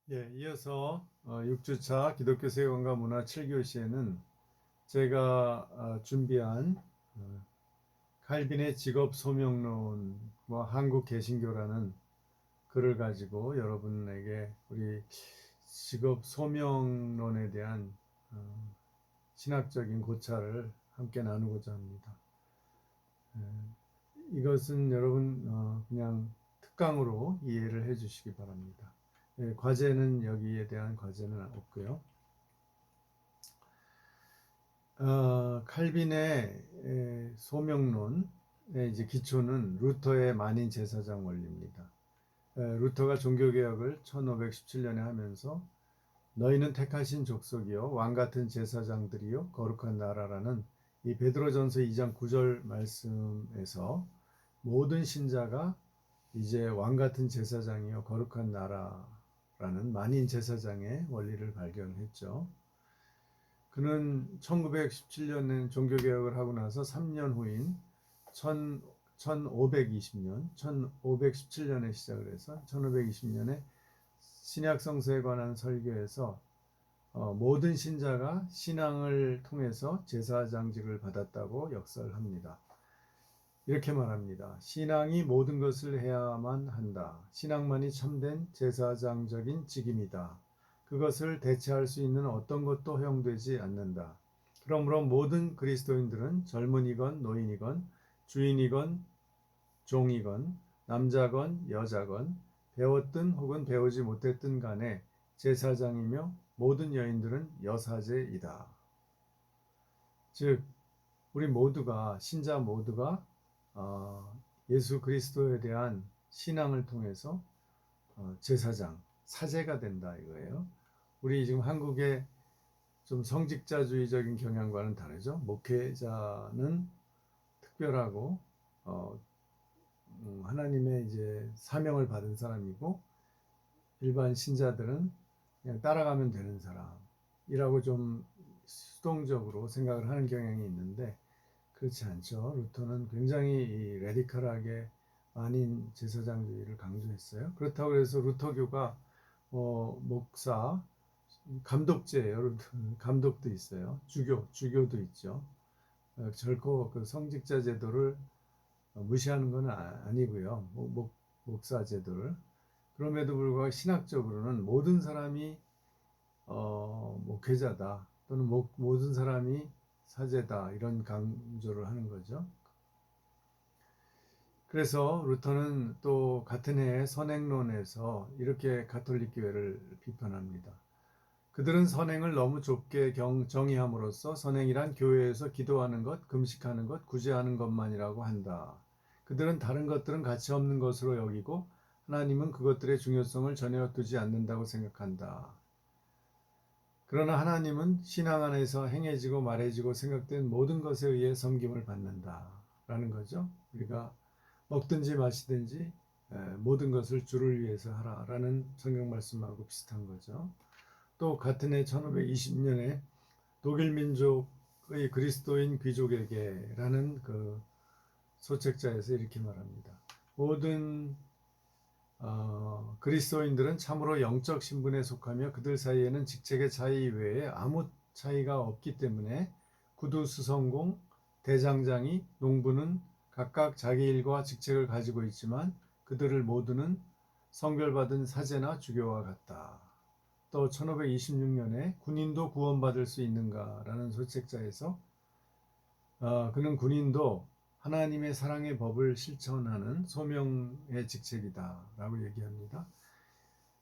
예, 이어서 6주차 기독교 세계관과 문화 7교시에는 제가 준비한 칼빈의 직업 소명론과 한국 개신교라는 글을 가지고 여러분에게 우리 직업 소명론에 대한 어, 신학적인 고찰을 함께 나누고자 합니다. 이것은 여러분 그냥 특강으로 이해를 해 주시기 바랍니다. 예, 과제는 여기에 대한 과제는 없고요. 칼빈의 소명론의 이제 기초는 루터의 만인 제사장 원리입니다. 루터가 종교개혁을 1517년에 하면서 너희는 택하신 족속이요 왕 같은 제사장들이요 거룩한 나라라는 이 베드로전서 2장 9절 말씀에서 모든 신자가 이제 왕 같은 제사장이요 거룩한 나라라는 만인 제사장의 원리를 발견했죠. 그는 1917년에 종교개혁을 하고 나서 3년 후인 1520년, 1517년에 시작을 해서 1520년에 신약성서에 관한 설교에서 모든 신자가 신앙을 통해서 제사장직을 받았다고 역설합니다. 이렇게 말합니다. 신앙이 모든 것을 해야만 한다. 신앙만이 참된 제사장적인 직임이다. 그것을 대체할 수 있는 어떤 것도 허용되지 않는다. 그러므로 모든 그리스도인들은 젊은이건 노인이건 주인이건 종이건 남자건 여자건 배웠든 혹은 배우지 못했든 간에 제사장이며 모든 여인들은 여사제이다. 즉 우리 모두가 신자 모두가 예수 그리스도에 대한 신앙을 통해서 제사장, 사제가 된다 이거예요. 우리 지금 한국의 좀 성직자주의적인 경향과는 다르죠. 목회자는 특별하고 하나님의 이제 사명을 받은 사람이고 일반 신자들은 그냥 따라가면 되는 사람이라고 좀 수동적으로 생각을 하는 경향이 있는데 그렇지 않죠. 루터는 굉장히 이 레디컬하게 만인 제사장주의를 강조했어요. 그렇다고 해서 루터교가 목사, 감독제예요. 감독도 있어요. 주교도 있죠. 결코 그 성직자 제도를 무시하는 건 아니고요. 목사 제도를. 그럼에도 불구하고 신학적으로는 모든 사람이 목회자다 또는 모든 사람이 사제다 이런 강조를 하는 거죠. 그래서 루터는 또 같은 해에 선행론에서 이렇게 가톨릭 교회를 비판합니다. 그들은 선행을 너무 좁게 정의함으로써 선행이란 교회에서 기도하는 것, 금식하는 것, 구제하는 것만이라고 한다. 그들은 다른 것들은 가치 없는 것으로 여기고 하나님은 그것들의 중요성을 전혀 두지 않는다고 생각한다. 그러나 하나님은 신앙 안에서 행해지고 말해지고 생각된 모든 것에 의해 섬김을 받는다. 라는 거죠. 우리가 먹든지 마시든지 모든 것을 주를 위해서 하라라는 성경 말씀하고 비슷한 거죠. 또 같은 해 1520년에 독일 민족의 그리스도인 귀족에게라는 그 소책자에서 이렇게 말합니다. 모든 그리스도인들은 참으로 영적 신분에 속하며 그들 사이에는 직책의 차이 외에 아무 차이가 없기 때문에 구두 수성공, 대장장이, 농부는 각각 자기 일과 직책을 가지고 있지만 그들을 모두는 성별받은 사제나 주교와 같다. 또 1526년에 군인도 구원받을 수 있는가라는 소책자에서 그는 군인도 하나님의 사랑의 법을 실천하는 소명의 직책이다라고 얘기합니다.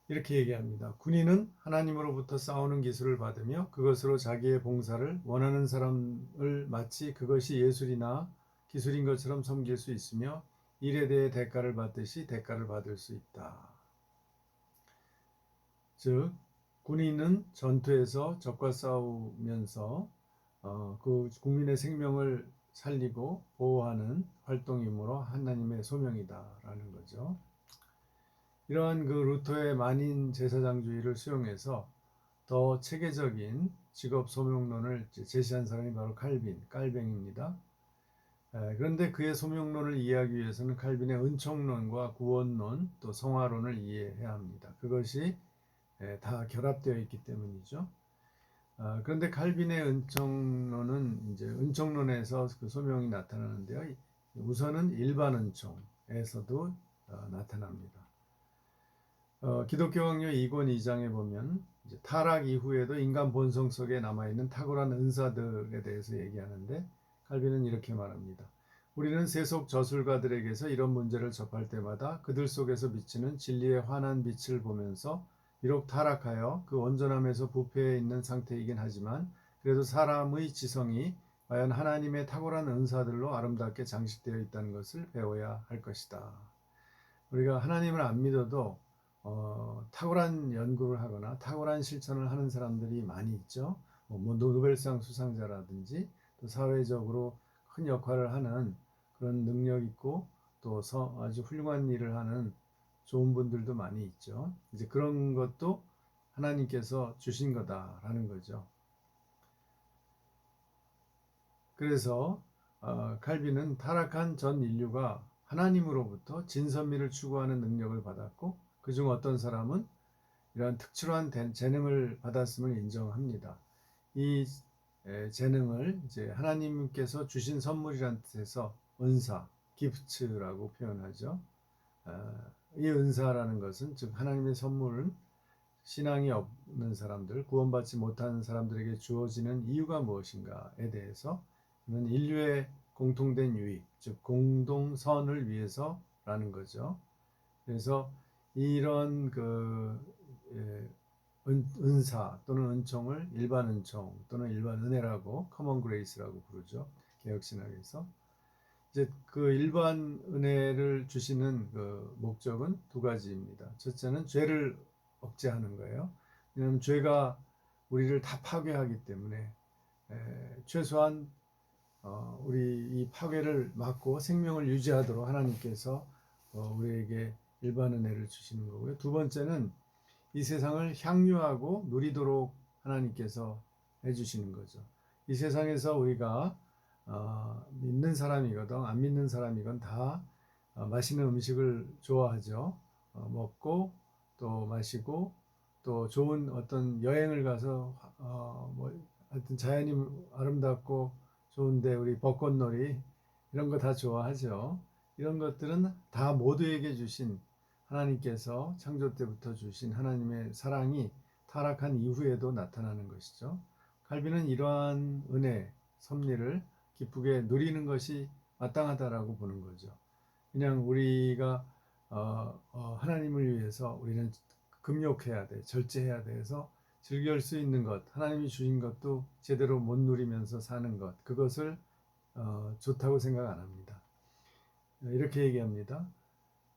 이렇게 얘기합니다. 군인은 하나님으로부터 싸우는 기술을 받으며 그것으로 자기의 봉사를 원하는 사람을 마치 그것이 예술이나 기술인 것처럼 섬길 수 있으며 일에 대해 대가를 받듯이 대가를 받을 수 있다. 즉 군인은 전투에서 적과 싸우면서 그 국민의 생명을 살리고 보호하는 활동이므로 하나님의 소명이다라는 거죠. 이러한 그 루터의 만인 제사장주의를 수용해서 더 체계적인 직업 소명론을 제시한 사람이 바로 깔뱅입니다. 그런데 그의 소명론을 이해하기 위해서는 칼빈의 은총론과 구원론 또 성화론을 이해해야 합니다. 그것이 다 결합되어 있기 때문이죠. 그런데 칼빈의 은총론은 이제 은총론에서 그 소명이 나타나는데요. 우선은 일반 은총에서도 나타납니다. 기독교 강요 2권 2장에 보면 이제 타락 이후에도 인간 본성 속에 남아있는 탁월한 은사들에 대해서 얘기하는데 칼빈은 이렇게 말합니다. 우리는 세속 저술가들에게서 이런 문제를 접할 때마다 그들 속에서 비치는 진리의 환한 빛을 보면서 비록 타락하여 그 온전함에서 부패해 있는 상태이긴 하지만 그래도 사람의 지성이 과연 하나님의 탁월한 은사들로 아름답게 장식되어 있다는 것을 배워야 할 것이다. 우리가 하나님을 안 믿어도 탁월한 연구를 하거나 탁월한 실천을 하는 사람들이 많이 있죠. 뭐 노벨상 수상자라든지 또 사회적으로 큰 역할을 하는 그런 능력 있고 또 아주 훌륭한 일을 하는 좋은 분들도 많이 있죠. 이제 그런 것도 하나님께서 주신 거다라는 거죠. 그래서 칼빈은 타락한 전 인류가 하나님으로부터 진선미를 추구하는 능력을 받았고 그중 어떤 사람은 이러한 특출한 재능을 받았음을 인정합니다. 이 재능을 이제 하나님께서 주신 선물이라는 뜻에서 은사, 기프트라고 표현하죠. 이 은사라는 것은 즉 하나님의 선물은 신앙이 없는 사람들, 구원받지 못하는 사람들에게 주어지는 이유가 무엇인가에 대해서 인류의 공통된 유익, 즉 공동선을 위해서라는 거죠. 그래서 이런 은사 또는 은총을 일반 은총 또는 일반 은혜라고 커먼 그레이스라고 부르죠. 개혁신학에서 이제 그 일반 은혜를 주시는 그 목적은 두 가지입니다. 첫째는 죄를 억제하는 거예요. 왜냐하면 죄가 우리를 다 파괴하기 때문에 최소한 우리 이 파괴를 막고 생명을 유지하도록 하나님께서 우리에게 일반 은혜를 주시는 거고요. 두 번째는 이 세상을 향유하고 누리도록 하나님께서 해주시는 거죠. 이 세상에서 우리가 믿는 사람이거든 안 믿는 사람이건 다 맛있는 음식을 좋아하죠. 먹고 또 마시고 또 좋은 어떤 여행을 가서 뭐 하여튼 자연이 아름답고 좋은데 우리 벚꽃놀이 이런 거 다 좋아하죠. 이런 것들은 다 모두에게 주신 하나님께서 창조 때부터 주신 하나님의 사랑이 타락한 이후에도 나타나는 것이죠. 칼빈은 이러한 은혜, 섭리를 기쁘게 누리는 것이 마땅하다라고 보는 거죠. 그냥 우리가 하나님을 위해서 우리는 금욕해야 돼, 절제해야 돼서 즐길 수 있는 것, 하나님이 주신 것도 제대로 못 누리면서 사는 것, 그것을 좋다고 생각 안 합니다. 이렇게 얘기합니다.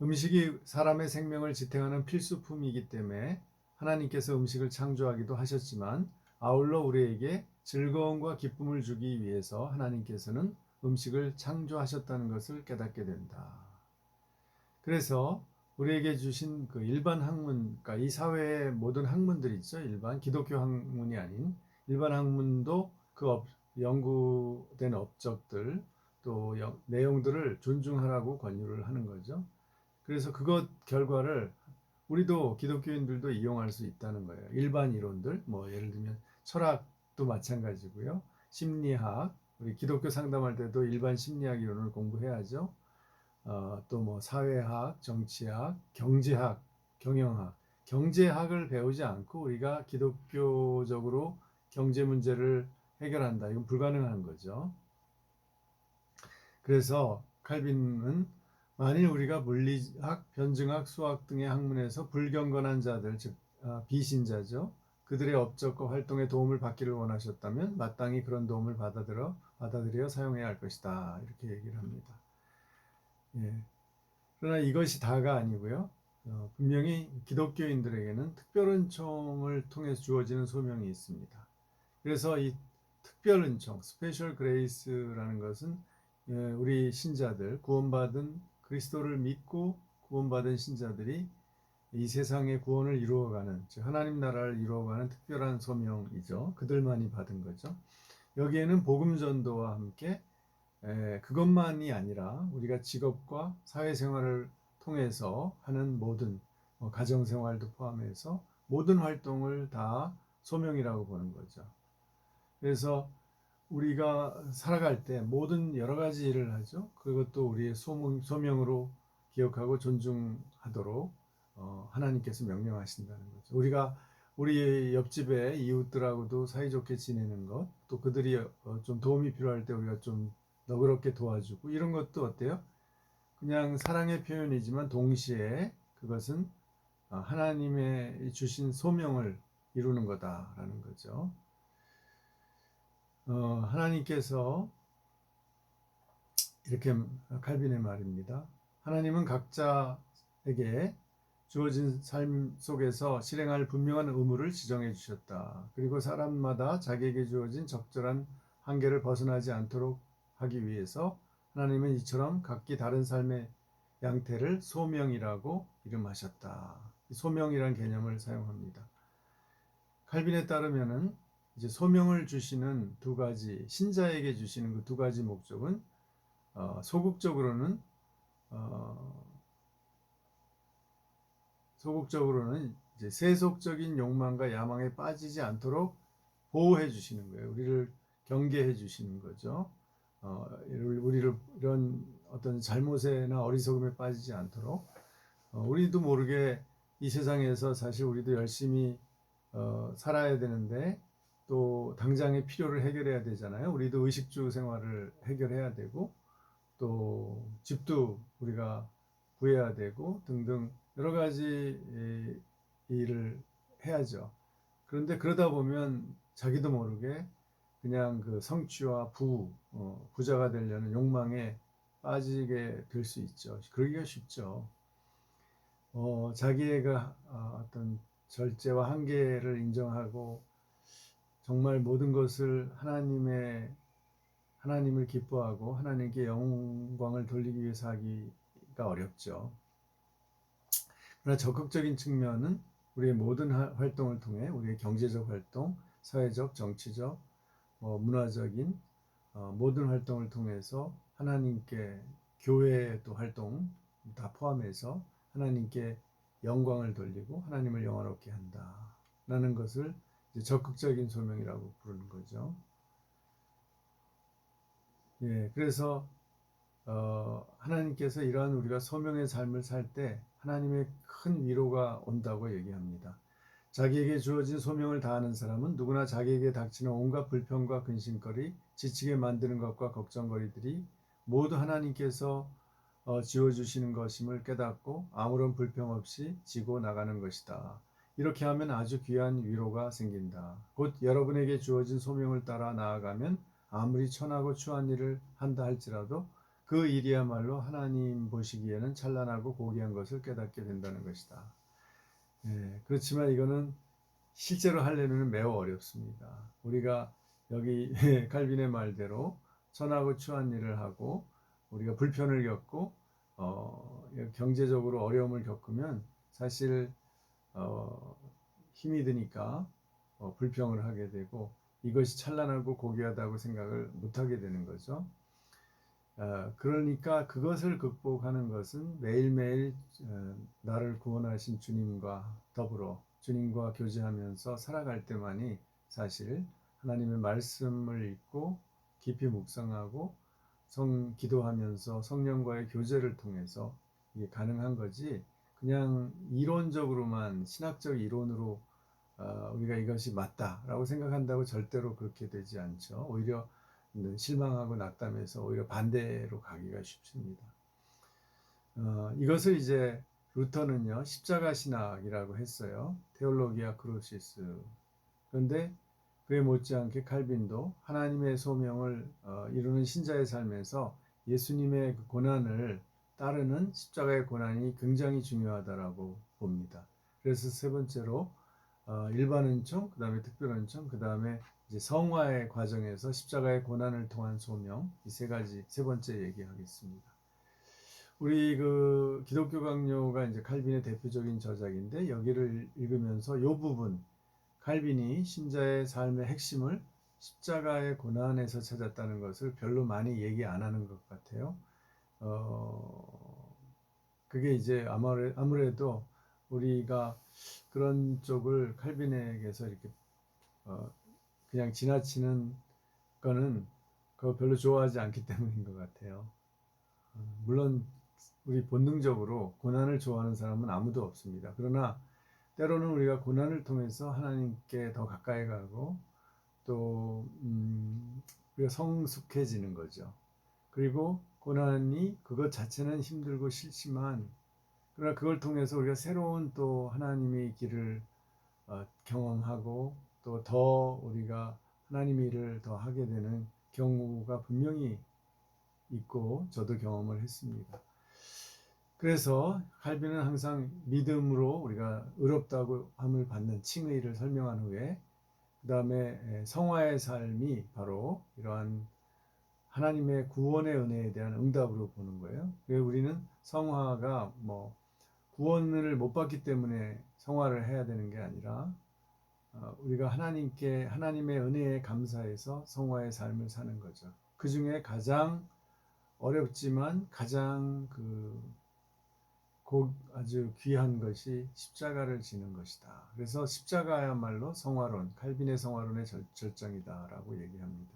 음식이 사람의 생명을 지탱하는 필수품이기 때문에 하나님께서 음식을 창조하기도 하셨지만 아울러 우리에게 즐거움과 기쁨을 주기 위해서 하나님께서는 음식을 창조하셨다는 것을 깨닫게 된다. 그래서 우리에게 주신 그 일반 학문, 그러니까 이 사회의 모든 학문들이 있죠. 일반 기독교 학문이 아닌 일반 학문도 그 연구된 업적들 또 내용들을 존중하라고 권유를 하는 거죠. 그래서 그것 결과를 우리도 기독교인들도 이용할 수 있다는 거예요. 일반 이론들, 뭐 예를 들면 철학도 마찬가지고요. 심리학, 우리 기독교 상담할 때도 일반 심리학 이론을 공부해야죠. 또 뭐 사회학, 정치학, 경제학, 경영학, 경제학을 배우지 않고 우리가 기독교적으로 경제 문제를 해결한다. 이건 불가능한 거죠. 그래서 칼빈은 만일 우리가 물리학, 변증학, 수학 등의 학문에서 불경건한 자들, 즉 비신자죠. 그들의 업적과 활동에 도움을 받기를 원하셨다면 마땅히 그런 도움을 받아들여 사용해야 할 것이다. 이렇게 얘기를 합니다. 예. 그러나 이것이 다가 아니고요. 분명히 기독교인들에게는 특별은총을 통해서 주어지는 소명이 있습니다. 그래서 이 특별은총, 스페셜 그레이스라는 것은 우리 신자들, 구원받은 그리스도를 믿고 구원받은 신자들이 이 세상의 구원을 이루어가는, 즉 하나님 나라를 이루어가는 특별한 소명이죠. 그들만이 받은 거죠. 여기에는 복음 전도와 함께 그것만이 아니라 우리가 직업과 사회생활을 통해서 하는 모든 가정생활도 포함해서 모든 활동을 다 소명이라고 보는 거죠. 그래서 우리가 살아갈 때 모든 여러 가지 일을 하죠. 그것도 우리의 소명으로 기억하고 존중하도록 하나님께서 명령하신다는 거죠. 우리가 우리 옆집의 이웃들하고도 사이좋게 지내는 것, 또 그들이 좀 도움이 필요할 때 우리가 좀 너그럽게 도와주고 이런 것도 어때요? 그냥 사랑의 표현이지만 동시에 그것은 하나님의 주신 소명을 이루는 거다라는 거죠. 하나님께서 이렇게 칼빈의 말입니다. 하나님은 각자에게 주어진 삶 속에서 실행할 분명한 의무를 지정해 주셨다. 그리고 사람마다 자기에게 주어진 적절한 한계를 벗어나지 않도록 하기 위해서 하나님은 이처럼 각기 다른 삶의 양태를 소명이라고 이름하셨다. 소명이란 개념을 사용합니다. 칼빈에 따르면은 이제 소명을 주시는 두 가지, 신자에게 주시는 그 두 가지 목적은 소극적으로는 이제 세속적인 욕망과 야망에 빠지지 않도록 보호해 주시는 거예요. 우리를 경계해 주시는 거죠. 우리를 이런 어떤 잘못에나 어리석음에 빠지지 않도록 우리도 모르게 이 세상에서 사실 우리도 열심히 살아야 되는데 또 당장의 필요를 해결해야 되잖아요. 우리도 의식주 생활을 해결해야 되고 또 집도 우리가 구해야 되고 등등 여러 가지 일을 해야죠. 그런데 그러다 보면 자기도 모르게 그냥 그 성취와 부자가 되려는 욕망에 빠지게 될 수 있죠. 그러기가 쉽죠. 자기의 그 어떤 절제와 한계를 인정하고 정말 모든 것을 하나님을 기뻐하고 하나님께 영광을 돌리기 위해서 하기가 어렵죠. 그러나 적극적인 측면은 우리의 모든 활동을 통해 우리의 경제적 활동, 사회적, 정치적, 문화적인 모든 활동을 통해서 하나님께 교회의 또 활동 다 포함해서 하나님께 영광을 돌리고 하나님을 영화롭게 한다라는 것을 이제 적극적인 소명이라고 부르는 거죠. 예, 그래서 하나님께서 이러한 우리가 소명의 삶을 살 때 하나님의 큰 위로가 온다고 얘기합니다. 자기에게 주어진 소명을 다하는 사람은 누구나 자기에게 닥치는 온갖 불평과 근심거리, 지치게 만드는 것과 걱정거리들이 모두 하나님께서 지어주시는 것임을 깨닫고 아무런 불평 없이 지고 나가는 것이다. 이렇게 하면 아주 귀한 위로가 생긴다. 곧 여러분에게 주어진 소명을 따라 나아가면 아무리 천하고 추한 일을 한다 할지라도 그 일이야말로 하나님 보시기에는 찬란하고 고귀한 것을 깨닫게 된다는 것이다. 예, 그렇지만 이거는 실제로 하려면 매우 어렵습니다. 우리가 여기 칼빈의 말대로 천하고 추한 일을 하고 우리가 불편을 겪고 경제적으로 어려움을 겪으면 사실 힘이 드니까 불평을 하게 되고 이것이 찬란하고 고귀하다고 생각을 못하게 되는 거죠. 그러니까 그것을 극복하는 것은 매일매일 나를 구원하신 주님과 더불어 주님과 교제하면서 살아갈 때만이 사실 하나님의 말씀을 읽고 깊이 묵상하고 기도하면서 성령과의 교제를 통해서 이게 가능한 거지 그냥 이론적으로만 신학적 이론으로 우리가 이것이 맞다라고 생각한다고 절대로 그렇게 되지 않죠. 오히려 실망하고 낙담해서 오히려 반대로 가기가 쉽습니다. 이것을 이제 루터는요 십자가 신학이라고 했어요. 테올로기아 크루시스. 그런데 그에 못지않게 칼빈도 하나님의 소명을 이루는 신자의 삶에서 예수님의 그 고난을 따르는 십자가의 고난이 굉장히 중요하다라고 봅니다. 그래서 세 번째로 일반 은총, 그 다음에 특별 은총, 그 다음에 이제 성화의 과정에서 십자가의 고난을 통한 소명, 이 세 가지, 세 번째 얘기하겠습니다. 우리 그 기독교 강요가 이제 칼빈의 대표적인 저작인데 여기를 읽으면서 이 부분, 칼빈이 신자의 삶의 핵심을 십자가의 고난에서 찾았다는 것을 별로 많이 얘기 안 하는 것 같아요. 그게 이제 아무래도 우리가 그런 쪽을 칼빈에게서 이렇게 그냥 지나치는 거는 그거 별로 좋아하지 않기 때문인 것 같아요. 물론 우리 본능적으로 고난을 좋아하는 사람은 아무도 없습니다. 그러나 때로는 우리가 고난을 통해서 하나님께 더 가까이 가고 또 우리가 성숙해지는 거죠. 그리고 고난이 그것 자체는 힘들고 싫지만 그러나 그걸 통해서 우리가 새로운 또 하나님의 길을 경험하고 또 더 우리가 하나님의 일을 더 하게 되는 경우가 분명히 있고 저도 경험을 했습니다. 그래서 칼빈은 항상 믿음으로 우리가 의롭다고 함을 받는 칭의를 설명한 후에 그 다음에 성화의 삶이 바로 이러한 하나님의 구원의 은혜에 대한 응답으로 보는 거예요. 우리는 성화가 뭐 구원을 못 받기 때문에 성화를 해야 되는 게 아니라 우리가 하나님께 하나님의 은혜에 감사해서 성화의 삶을 사는 거죠. 그 중에 가장 어렵지만 가장 아주 귀한 것이 십자가를 지는 것이다. 그래서 십자가야말로 성화론, 칼빈의 성화론의 절정이다라고 얘기합니다.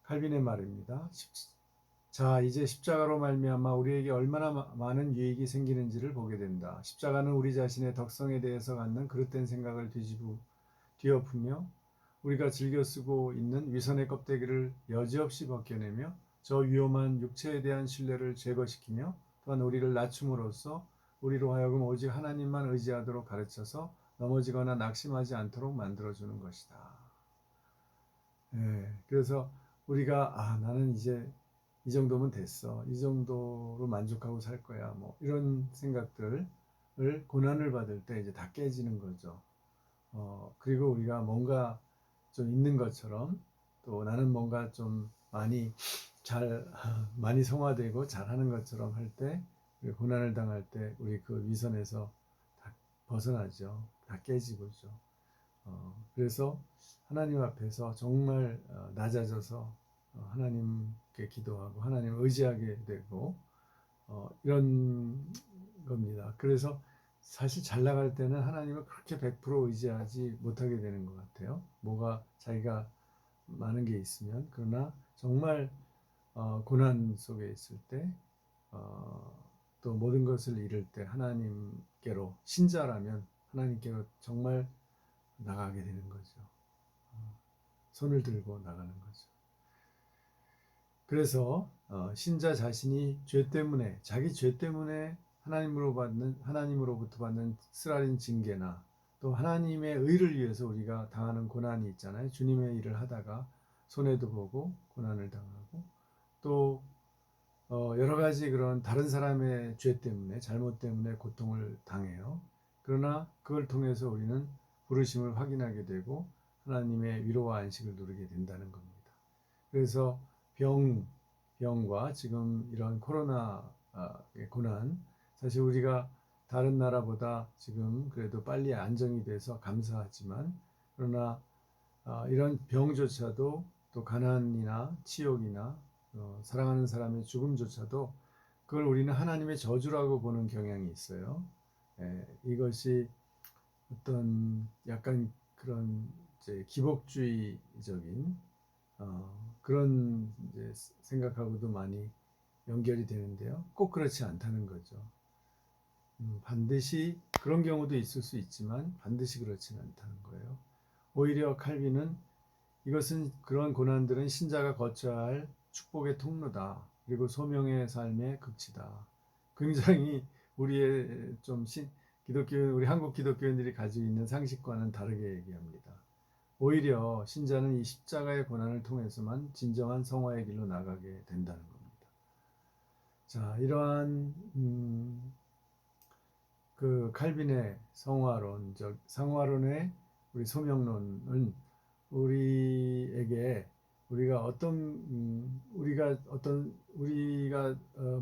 칼빈의 말입니다. 자, 이제 십자가로 말미암아 우리에게 얼마나 많은 유익이 생기는지를 보게 된다. 십자가는 우리 자신의 덕성에 대해서 갖는 그릇된 생각을 뒤엎으며 우리가 즐겨 쓰고 있는 위선의 껍데기를 여지없이 벗겨내며 저 위험한 육체에 대한 신뢰를 제거시키며 또한 우리를 낮춤으로써 우리로 하여금 오직 하나님만 의지하도록 가르쳐서 넘어지거나 낙심하지 않도록 만들어주는 것이다. 그래서 우리가 나는 이제 이 정도면 됐어. 이 정도로 만족하고 살 거야. 뭐 이런 생각들을 고난을 받을 때 이제 다 깨지는 거죠. 그리고 우리가 뭔가 좀 있는 것처럼 또 나는 뭔가 좀 많이 성화되고 잘하는 것처럼 할 때 고난을 당할 때 우리 그 위선에서 다 벗어나죠. 다 깨지고죠. 그래서 하나님 앞에서 정말 낮아져서 하나님께 기도하고 하나님을 의지하게 되고 이런 겁니다. 그래서 사실 잘 나갈 때는 하나님을 그렇게 100% 의지하지 못하게 되는 것 같아요. 뭐가 자기가 많은 게 있으면. 그러나 정말 고난 속에 있을 때 또 모든 것을 잃을 때 하나님께로 신자라면 하나님께로 정말 나가게 되는 거죠. 손을 들고 나가는 거죠. 그래서 신자 자신이 자기 죄 때문에 하나님으로부터 받는 쓰라린 징계나 또 하나님의 의를 위해서 우리가 당하는 고난이 있잖아요. 주님의 일을 하다가 손해도 보고 고난을 당하고 또 여러 가지 그런 다른 사람의 죄 때문에 잘못 때문에 고통을 당해요. 그러나 그걸 통해서 우리는 부르심을 확인하게 되고 하나님의 위로와 안식을 누리게 된다는 겁니다. 그래서 병과 지금 이런 코로나의 고난, 사실 우리가 다른 나라보다 지금 그래도 빨리 안정이 돼서 감사하지만 그러나 이런 병조차도 또 가난이나 치욕이나 사랑하는 사람의 죽음조차도 그걸 우리는 하나님의 저주라고 보는 경향이 있어요. 이것이 어떤 약간 그런 이제 기복주의적인 그런 이제 생각하고도 많이 연결이 되는데요. 꼭 그렇지 않다는 거죠. 반드시 그런 경우도 있을 수 있지만 반드시 그렇지는 않다는 거예요. 오히려 칼빈은 이것은 그런 고난들은 신자가 거쳐야 할 축복의 통로다. 그리고 소명의 삶의 극치다. 굉장히 우리의 우리 한국 기독교인들이 가지고 있는 상식과는 다르게 얘기합니다. 오히려 신자는 이 십자가의 고난을 통해서만 진정한 성화의 길로 나가게 된다는 겁니다. 자, 이러한 그 칼빈의 상화론의 우리 소명론은 우리에게 우리가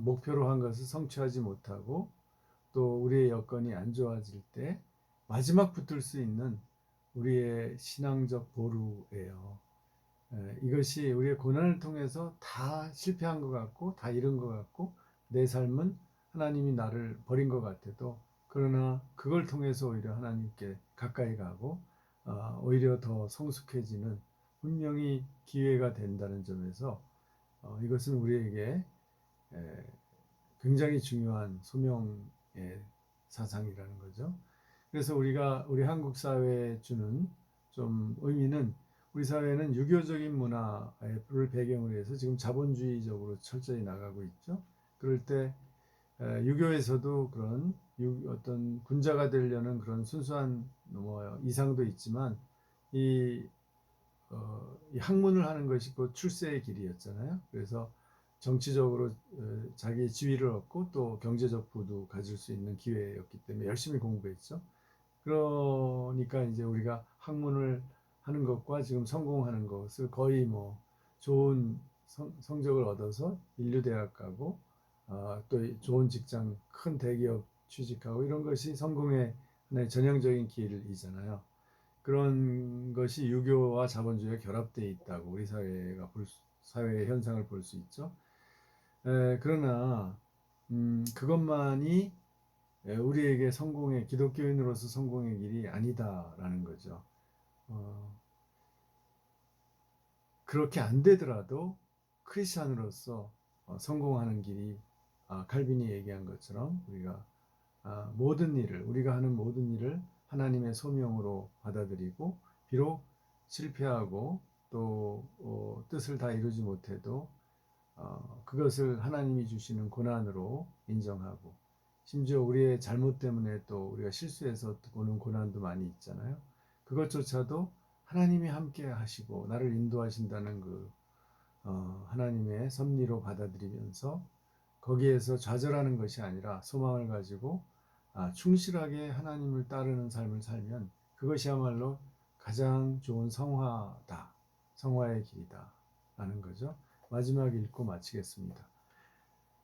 목표로 한 것을 성취하지 못하고 또 우리의 여건이 안 좋아질 때 마지막 붙들 수 있는 우리의 신앙적 보루예요. 이것이 우리의 고난을 통해서 다 실패한 것 같고 다 잃은 것 같고 내 삶은 하나님이 나를 버린 것 같아도 그러나 그걸 통해서 오히려 하나님께 가까이 가고 오히려 더 성숙해지는 분명히 기회가 된다는 점에서 이것은 우리에게 굉장히 중요한 소명의 사상이라는 거죠. 그래서 우리 한국 사회에 주는 좀 의미는, 우리 사회는 유교적인 문화를 배경으로 해서 지금 자본주의적으로 철저히 나가고 있죠. 그럴 때 유교에서도 그런 어떤 군자가 되려는 그런 순수한 뭐 이상도 있지만 이, 이 학문을 하는 것이 곧 출세의 길이었잖아요. 그래서 정치적으로 자기의 지위를 얻고 또 경제적 부도 가질 수 있는 기회였기 때문에 열심히 공부했죠. 그러니까 이제 우리가 학문을 하는 것과 지금 성공하는 것을 거의 뭐 좋은 성적을 얻어서 인류대학 가고 또 좋은 직장, 큰 대기업 취직하고 이런 것이 성공의 하나의 전형적인 길이잖아요. 그런 것이 유교와 자본주의가 결합되어 있다고 우리 사회의 현상을 볼 수 있죠. 그러나 그것만이 우리에게 기독교인으로서 성공의 길이 아니다라는 거죠. 그렇게 안 되더라도 크리스찬으로서 성공하는 길이, 칼빈이 얘기한 것처럼 우리가 하는 모든 일을 하나님의 소명으로 받아들이고, 비록 실패하고 또 뜻을 다 이루지 못해도 그것을 하나님이 주시는 고난으로 인정하고, 심지어 우리의 잘못 때문에 또 우리가 실수해서 오는 고난도 많이 있잖아요. 그것조차도 하나님이 함께 하시고 나를 인도하신다는 하나님의 섭리로 받아들이면서 거기에서 좌절하는 것이 아니라 소망을 가지고 충실하게 하나님을 따르는 삶을 살면 그것이야말로 가장 좋은 성화다. 성화의 길이다. 라는 거죠. 마지막 읽고 마치겠습니다.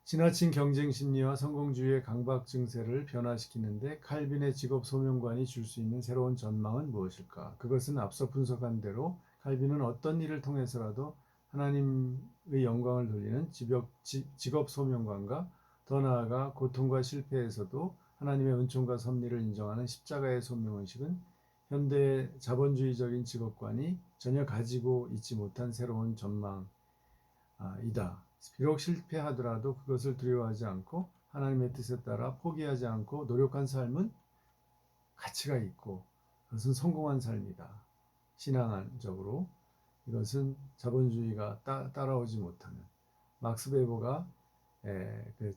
지나친 경쟁 심리와 성공주의의 강박 증세를 변화시키는데 칼빈의 직업 소명관이 줄 수 있는 새로운 전망은 무엇일까? 그것은 앞서 분석한 대로 칼빈은 어떤 일을 통해서라도 하나님의 영광을 돌리는 직업 소명관과, 더 나아가 고통과 실패에서도 하나님의 은총과 섭리를 인정하는 십자가의 소명의식은 현대 자본주의적인 직업관이 전혀 가지고 있지 못한 새로운 전망이다. 비록 실패하더라도 그것을 두려워하지 않고 하나님의 뜻에 따라 포기하지 않고 노력한 삶은 가치가 있고 그것은 성공한 삶이다. 신앙적으로 이것은 자본주의가 따라오지 못하는, 막스 베버가 그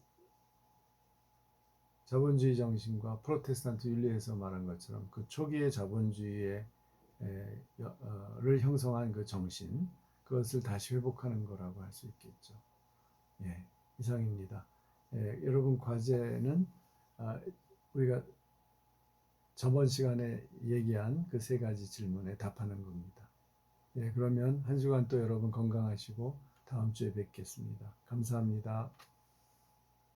자본주의 정신과 프로테스탄트 윤리에서 말한 것처럼 그 초기의 자본주의를 형성한 그 정신, 그것을 다시 회복하는 거라고 할 수 있겠죠. 이상입니다. 여러분 과제는 우리가 저번 시간에 얘기한 그 3가지 질문에 답하는 겁니다. 그러면 한 주간 또 여러분 건강하시고 다음 주에 뵙겠습니다. 감사합니다.